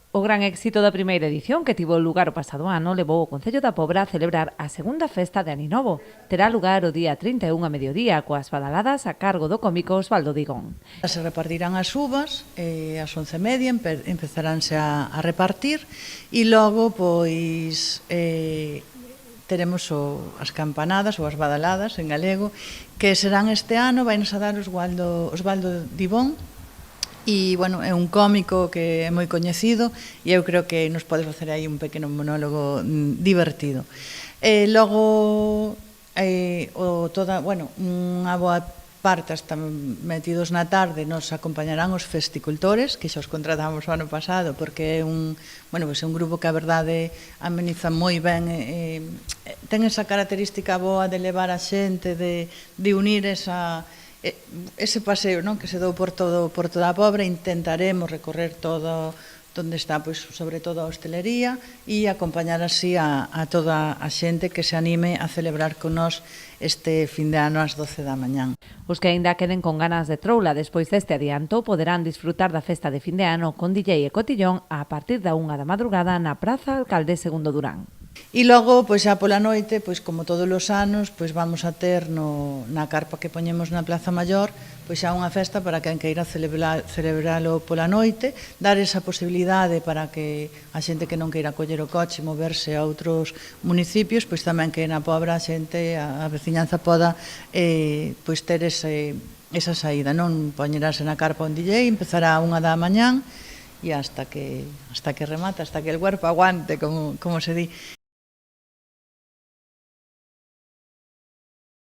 O gran éxito da primeira edición, que tivo lugar o pasado ano, levou o Concello da Pobra a celebrar a segunda festa de Aninovo. Terá lugar o día 31 a mediodía, coas badaladas a cargo do cómico Osvaldo Digón. Se repartirán as uvas, ás 11:30 empezaránse a repartir e logo, pois, teremos as campanadas ou as badaladas en galego, que serán este ano, vai nos a dar Osvaldo Dibón. E, bueno, é un cómico que é moi coñecido e eu creo que nos pode facer aí un pequeno monólogo divertido. Logo, unha boa parte hasta metidos na tarde nos acompañarán os festicultores, que xa os contratamos o ano pasado, porque é un grupo que a verdade ameniza moi ben, ten esa característica boa de levar a xente, de unir ese paseo, non, que se dou por toda a Pobra. Intentaremos recorrer todo onde está, pois, sobre todo a hostelería, e acompañar así a toda a xente que se anime a celebrar con nós este fin de ano ás 12 da mañán. Os que aínda queden con ganas de troula despois deste adianto poderán disfrutar da festa de fin de ano con DJ e cotillón a partir da 1 da madrugada na Praza Alcalde Segundo Durán. E logo, pois xa pola noite, pois como todos os anos, pois vamos a ter na carpa que poñemos na Plaza Maior, pois xa unha festa para quen queira celebralo pola noite, dar esa posibilidade para que a xente que non queira coller o coche e moverse a outros municipios, pois tamén que na Pobra a xente, a veciñanza poda pois ter esa saída, non poñerase na carpa un DJ, empezará a 1 da mañán e hasta que remata, hasta que el cuerpo aguante, como se di.